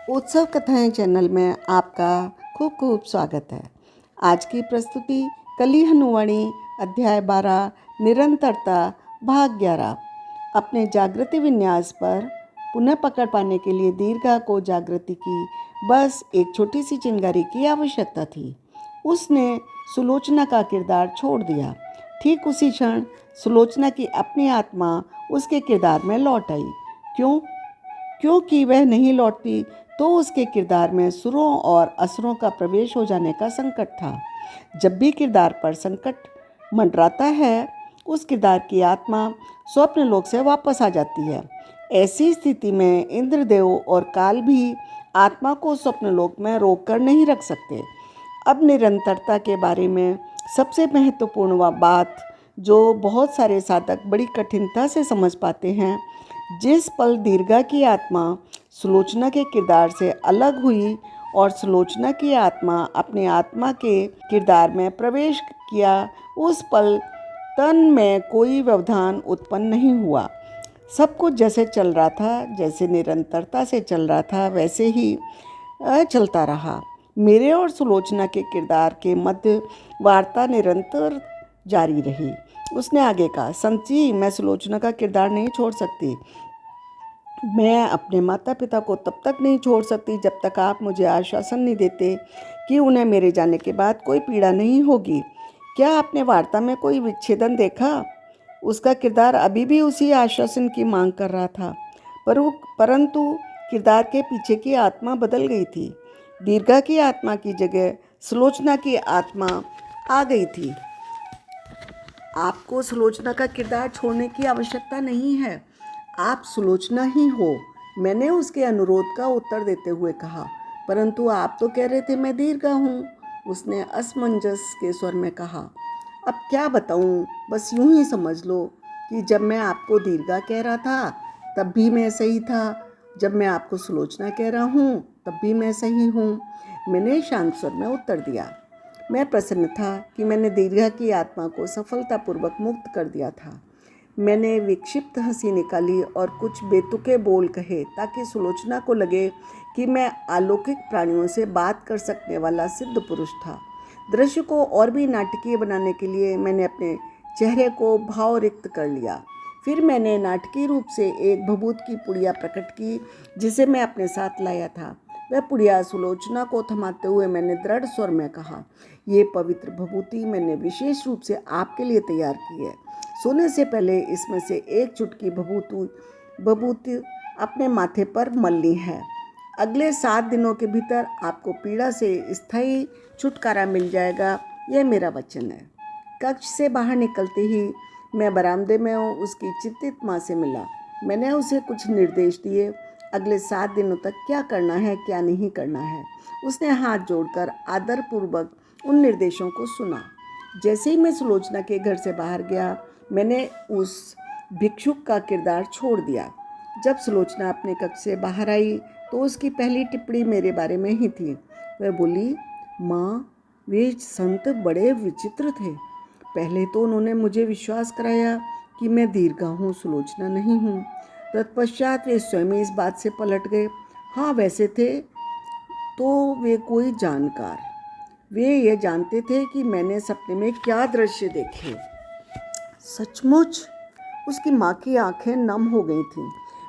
उत्सव कथाएं चैनल में आपका खूब खूब स्वागत है। आज की प्रस्तुति कली हनुवाणी अध्याय 12 निरंतरता भाग 11। अपने जागृति विन्यास पर पुनः पकड़ पाने के लिए दीर्घा को जागृति की बस एक छोटी सी चिंगारी की आवश्यकता थी। उसने सुलोचना का किरदार छोड़ दिया। ठीक उसी क्षण सुलोचना की अपनी आत्मा उसके किरदार में लौट आई। क्योंकि वह नहीं लौटती तो उसके किरदार में सुरों और असुरों का प्रवेश हो जाने का संकट था। जब भी किरदार पर संकट मंडराता है, उस किरदार की आत्मा स्वप्न लोक से वापस आ जाती है। ऐसी स्थिति में इंद्रदेव और काल भी आत्मा को स्वप्न लोक में रोक कर नहीं रख सकते। अब निरंतरता के बारे में सबसे महत्वपूर्ण बात जो बहुत सारे साधक बड़ी कठिनता से समझ पाते हैं, जिस पल दीर्घा की आत्मा सुलोचना के किरदार से अलग हुई और सुलोचना की आत्मा अपने आत्मा के किरदार में प्रवेश किया, उस पल तन में कोई व्यवधान उत्पन्न नहीं हुआ। सब कुछ जैसे चल रहा था, जैसे निरंतरता से चल रहा था, वैसे ही चलता रहा। मेरे और सुलोचना के किरदार के मध्य वार्ता निरंतर जारी रही। उसने आगे कहा, संत जी, मैं सुलोचना का किरदार नहीं छोड़ सकती। मैं अपने माता पिता को तब तक नहीं छोड़ सकती जब तक आप मुझे आश्वासन नहीं देते कि उन्हें मेरे जाने के बाद कोई पीड़ा नहीं होगी। क्या आपने वार्ता में कोई विच्छेदन देखा? उसका किरदार अभी भी उसी आश्वासन की मांग कर रहा था, परंतु किरदार के पीछे की आत्मा बदल गई थी। दीर्घा की आत्मा की जगह सुलोचना की आत्मा आ गई थी। आपको सुलोचना का किरदार छोड़ने की आवश्यकता नहीं है, आप सुलोचना ही हो, मैंने उसके अनुरोध का उत्तर देते हुए कहा। परंतु आप तो कह रहे थे मैं दीर्घा हूँ, उसने असमंजस के स्वर में कहा। अब क्या बताऊँ, बस यूं ही समझ लो कि जब मैं आपको दीर्घा कह रहा था तब भी मैं सही था, जब मैं आपको सुलोचना कह रहा हूँ तब भी मैं सही हूँ, मैंने शांत स्वर में उत्तर दिया। मैं प्रसन्न था कि मैंने दीर्घा की आत्मा को सफलतापूर्वक मुक्त कर दिया था। मैंने विक्षिप्त हंसी निकाली और कुछ बेतुके बोल कहे ताकि सुलोचना को लगे कि मैं अलौकिक प्राणियों से बात कर सकने वाला सिद्ध पुरुष था। दृश्य को और भी नाटकीय बनाने के लिए मैंने अपने चेहरे को भाव रिक्त कर लिया। फिर मैंने नाटकीय रूप से एक भभूत की पुड़िया प्रकट की जिसे मैं अपने साथ लाया था। वह पुड़िया सुलोचना को थमाते हुए मैंने दृढ़ स्वर में कहा, ये पवित्र भभूति मैंने विशेष रूप से आपके लिए तैयार की है। सोने से पहले इसमें से एक चुटकी भभूति अपने माथे पर मलनी है। अगले 7 दिनों के भीतर आपको पीड़ा से स्थायी छुटकारा मिल जाएगा, यह मेरा वचन है। कक्ष से बाहर निकलते ही मैं बरामदे में उसकी चिंतित माँ से मिला। मैंने उसे कुछ निर्देश दिए, अगले 7 दिनों तक क्या करना है क्या नहीं करना है। उसने हाथ जोड़कर आदरपूर्वक उन निर्देशों को सुना। जैसे ही मैं सुलोचना के घर से बाहर गया, मैंने उस भिक्षुक का किरदार छोड़ दिया। जब सुलोचना अपने कक्ष से बाहर आई तो उसकी पहली टिप्पणी मेरे बारे में ही थी। वह बोली, माँ, वे संत बड़े विचित्र थे। पहले तो उन्होंने मुझे विश्वास कराया कि मैं दीर्घा हूँ, सुलोचना नहीं हूँ। तत्पश्चात वे स्वयं इस बात से पलट गए। हाँ, वैसे थे तो वे कोई जानकार, वे ये जानते थे कि मैंने सपने में क्या दृश्य देखे। सचमुच उसकी माँ की आंखें नम हो गई थीं।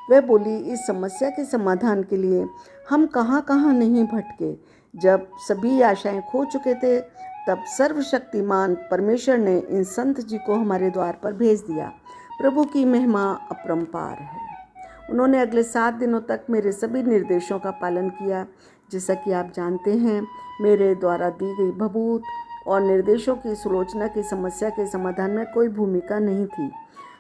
वह बोली, इस समस्या के समाधान के लिए हम कहाँ कहाँ नहीं भटके। जब सभी आशाएं खो चुके थे तब सर्वशक्तिमान परमेश्वर ने इन संत जी को हमारे द्वार पर भेज दिया। प्रभु की महिमा अपरंपार है। उन्होंने अगले 7 दिनों तक मेरे सभी निर्देशों का पालन किया। जैसा कि आप जानते हैं, मेरे द्वारा दी गई भभूत और निर्देशों की सुलोचना की समस्या के समाधान में कोई भूमिका नहीं थी।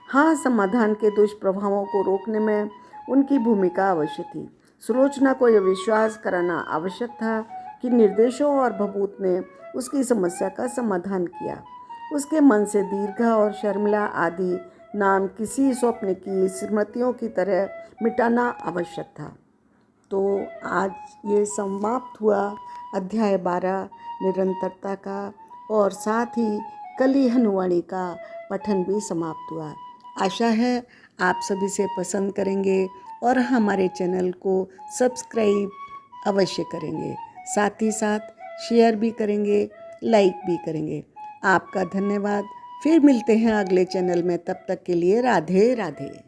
हाँ, समाधान के दुष्प्रभावों को रोकने में उनकी भूमिका अवश्य थी। सुलोचना को यह विश्वास कराना आवश्यक था कि निर्देशों और भभूत ने उसकी समस्या का समाधान किया। उसके मन से दीर्घा और शर्मिला आदि नाम किसी स्वप्न की स्मृतियों की तरह मिटाना आवश्यक था। तो आज ये समाप्त हुआ अध्याय 12 निरंतरता का, और साथ ही कली हनुवाणी का पठन भी समाप्त हुआ। आशा है आप सभी से पसंद करेंगे और हमारे चैनल को सब्सक्राइब अवश्य करेंगे, साथ ही साथ शेयर भी करेंगे, लाइक भी करेंगे। आपका धन्यवाद। फिर मिलते हैं अगले चैनल में, तब तक के लिए राधे राधे।